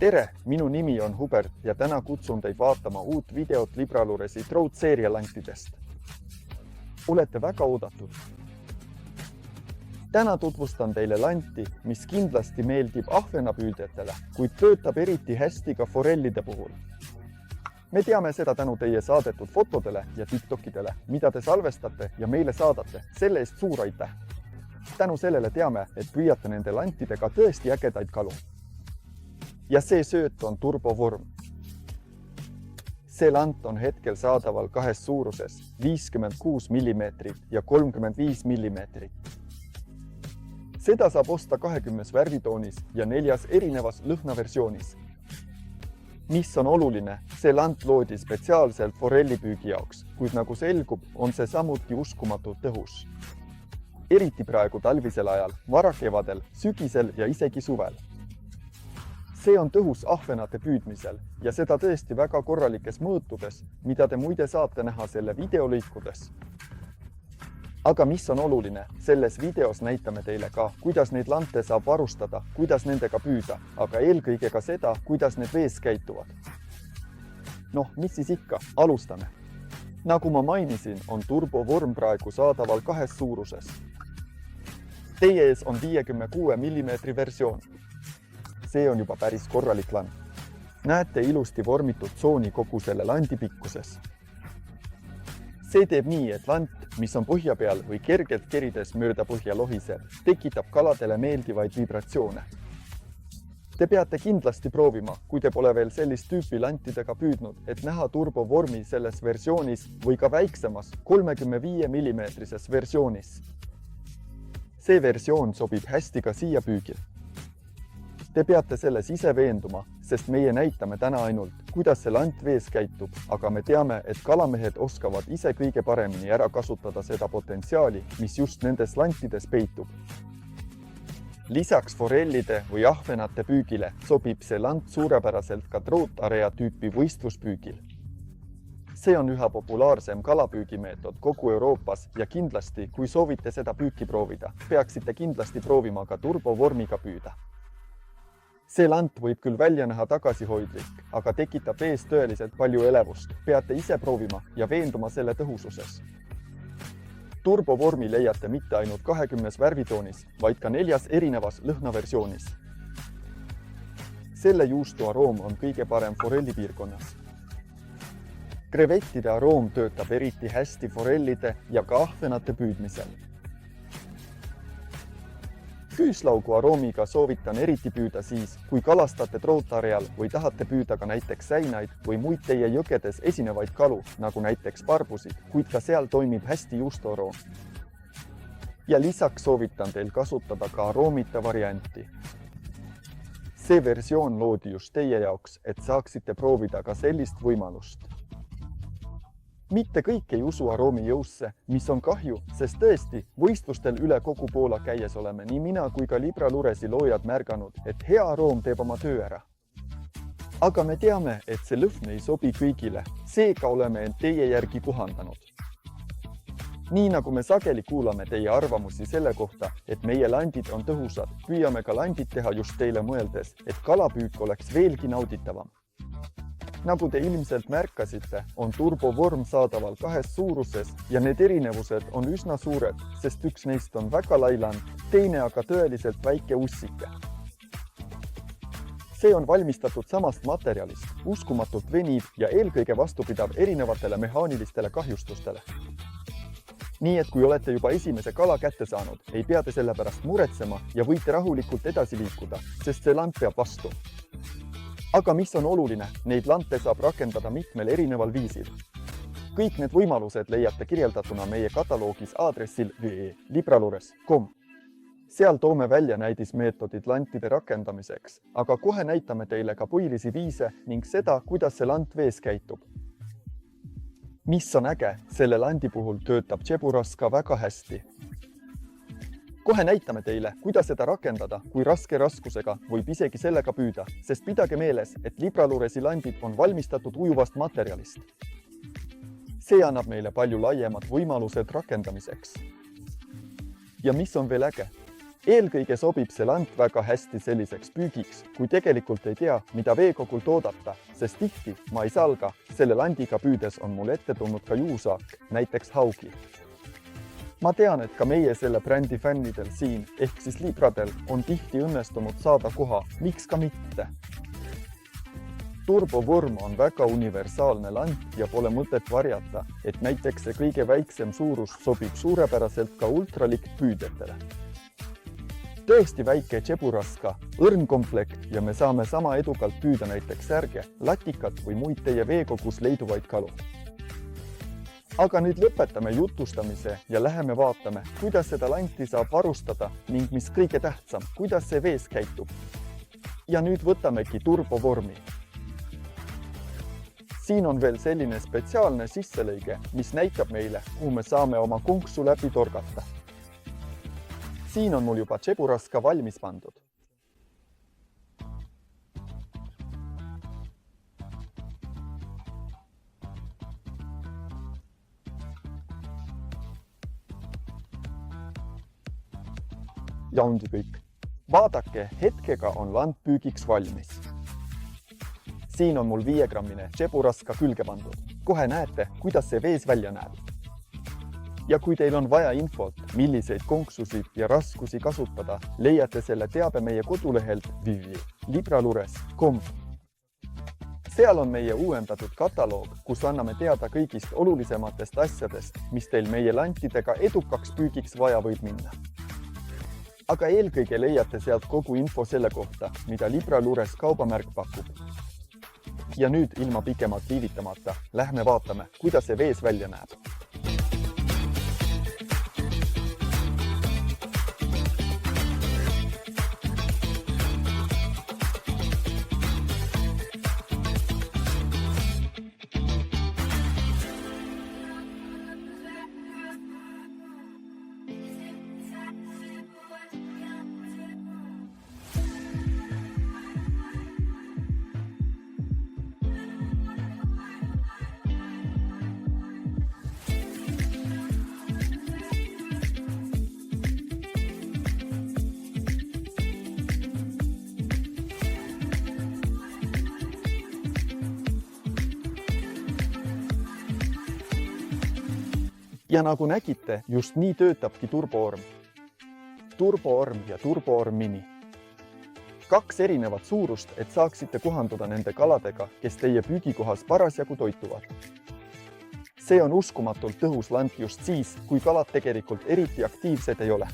Tere, minu nimi on Hubert ja täna kutsun teid vaatama uut videot Libraluresi Trout-seeria lantidest. Olete väga oodatud. Täna tutvustan teile lanti, mis kindlasti meeldib ahvenapüüdjatele, kuid töötab eriti hästi ka forellide puhul. Me teame seda tänu teie saadetud fotodele ja TikTokidele, mida te salvestate ja meile saadate. Selle eest suur aitäh. Tänu sellele teame, et püüate nende lantidega tõesti ägedaid kalu. Ja see sööt on turbovorm. See lant on hetkel saadaval kahes suuruses 56 mm ja 35 mm. Seda saab osta 20 värvitoonis ja 4 erinevas lõhnaversioonis. Mis on oluline, see lant loodi spetsiaalselt forellipüügi jaoks, kuid nagu selgub, on see samuti uskumatult tõhus. Eriti praegu talvisel ajal, varakevadel, sügisel ja isegi suvel. See on tõhus ahvenate püüdmisel ja seda tõesti väga korralikes mõõtudes, mida te muide saate näha selle videolõikudes. Aga mis on oluline, selles videos näitame teile ka, kuidas neid lante saab varustada, kuidas nendega püüda, aga eelkõige ka seda, kuidas need vees käituvad. Noh, mis siis ikka, alustame. Nagu ma mainisin, on turbovorm praegu saadaval kahes suuruses. Teie ees on 56 mm versioon. See on juba päris korralik lant. Näete ilusti vormitud tsooni kogu selle landi pikkuses. See teeb nii, et lant, mis on põhja peal või kergelt kerides mööda põhja lohiseb, tekitab kaladele meeldivaid vibratsioone. Te peate kindlasti proovima, kui te pole veel sellist tüüpi lantidega püüdnud, et näha turbovormi selles versioonis või ka väiksemas 35 mm versioonis. See versioon sobib hästi ka siia püügil. Te peate selles ise veenduma, sest meie näitame täna ainult, kuidas see lant vees käitub, aga me teame, et kalamehed oskavad ise kõige paremini ära kasutada seda potentsiaali, mis just nendes lantides peitub. Lisaks forellide või ahvenate püügile sobib see lant suurepäraselt ka trout-area tüüpi võistluspüügil. See on üha populaarsem kalapüügimeetod kogu Euroopas ja kindlasti, kui soovite seda püüki proovida, peaksite kindlasti proovima ka turbovormiga püüda. See lant võib küll välja näha tagasihoidlik, aga tekitab vees tõeliselt palju elevust. Peate ise proovima ja veenduma selle tõhususes. Turbovormi leiate mitte ainult 20 värvitoonis, vaid ka 4 erinevas lõhnaversioonis. Selle juustu aroom on kõige parem forellipiirkonnas. Krevettide aroom töötab eriti hästi forellide ja ka ahvenate püüdmisel. Küüslaugu aroomiga soovitan eriti püüda siis, kui kalastate trout-areal või tahate püüda ka näiteks säinaid või muid teie jõgedes esinevaid kalu, nagu näiteks barbusid, kuid ka seal toimib hästi juustuaroom. Ja lisaks soovitan teil kasutada ka aroomita varianti. See versioon loodi just teie jaoks, et saaksite proovida ka sellist võimalust. Mitte kõik ei usu aroomi jõusse, mis on kahju, sest tõesti, võistlustel üle kogu Poola käies oleme nii mina kui ka Libraluresi loojad märganud, et hea aroom teeb oma töö ära. Aga me teame, et see lõhn ei sobi kõigile, seega oleme end teie järgi kohandanud. Nii nagu me sageli kuulame teie arvamusi selle kohta, et meie landid on tõhusad, püüame ka landid teha just teile mõeldes, et kalapüük oleks veelgi nauditavam. Nagu te ilmselt märkasite, on turbovorm saadaval kahes suuruses ja need erinevused on üsna suured, sest üks neist on väga lai lant, teine aga tõeliselt väike ussike. See on valmistatud samast materjalist, uskumatult veniv ja eelkõige vastupidav erinevatele mehaanilistele kahjustustele. Nii et kui olete juba esimese kala kätte saanud, ei pea te selle pärast muretsema ja võite rahulikult edasi liikuda, sest see lant peab vastu. Aga mis on oluline, neid lante saab rakendada mitmel erineval viisil. Kõik need võimalused leiate kirjeldatuna meie kataloogis aadressil libralures.com. Seal toome välja näidismeetodid lantide rakendamiseks, aga kohe näitame teile ka põhilisi viise ning seda, kuidas see lant vees käitub. Mis on äge, selle landi puhul töötab džeburas ka väga hästi. Kohe näitame teile, kuidas seda rakendada, kui raske raskusega võib isegi sellega püüda, sest pidage meeles, et Libraluresi landid on valmistatud ujuvast materjalist. See annab meile palju laiemad võimalused rakendamiseks. Ja mis on veel äge? Eelkõige sobib see lant väga hästi selliseks püügiks, kui tegelikult ei tea, mida veekogult oodata, sest tihti ma ei salga, selle landiga püüdes on mul ette tulnud ka juusaak, näiteks haugi. Ma tean, et ka meie selle brändi fännidel siin, ehk siis libradel, on tihti õnnestunud saada koha, miks ka mitte. Turbovorm on väga universaalne lant ja pole mõtet varjata, et näiteks see kõige väiksem suurus sobib suurepäraselt ka ultraliktpüüdjatele. Tõesti väike tšeburaska, õrnkomplekt ja me saame sama edukalt püüda näiteks särge, latikat või muid teie veekogus leiduvaid kalu. Aga nüüd lõpetame jutustamise ja läheme vaatame, kuidas seda lanti saab varustada ning mis kõige tähtsam, kuidas see vees käitub. Ja nüüd võtamegi turbovormi. Siin on veel selline spetsiaalne sisselõige, mis näitab meile, kuhu me saame oma konksu läbi torgata. Siin on mul juba tšeburaska valmis pandud. Ja ongi kõik. Vaadake, hetkega on lant püügiks valmis. Siin on mul 5-grammine tšeburaska külge pandud. Kohe näete, kuidas see vees välja näeb. Ja kui teil on vaja infot, milliseid konksusid ja raskusi kasutada, leiate selle teabe meie kodulehelt www.libralures.com. Seal on meie uuendatud kataloog, kus anname teada kõigist olulisematest asjadest, mis teil meie lantidega edukaks püügiks vaja võib minna. Aga eelkõige leiate sealt kogu info selle kohta, mida Libralures kaubamärk pakub. Ja nüüd ilma pikemat viivitamata lähme vaatame, kuidas see vees välja näeb. Ja nagu nägite, just nii töötabki turboorm. Turboorm ja turboorm mini. 2 erinevat suurust, et saaksite kohanduda nende kaladega, kes teie püügikohas parasjagu toituvad. See on uskumatult tõhus lant just siis, kui kalad tegelikult eriti aktiivsed ei ole.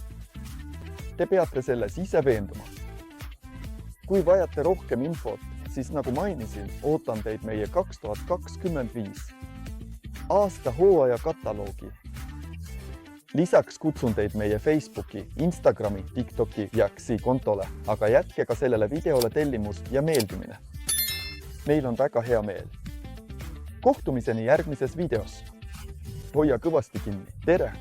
Te peate selles ise veenduma. Kui vajate rohkem infot, siis nagu mainisin, ootan teid meie 2025 aasta hooaja kataloogi. Lisaks kutsun teid meie Facebooki, Instagrami, TikToki ja Xi kontole, aga jätke ka sellele videole tellimus ja meeldimine. Meil on väga hea meel. Kohtumiseni järgmises videos. Hoia kõvasti kinni. Tere!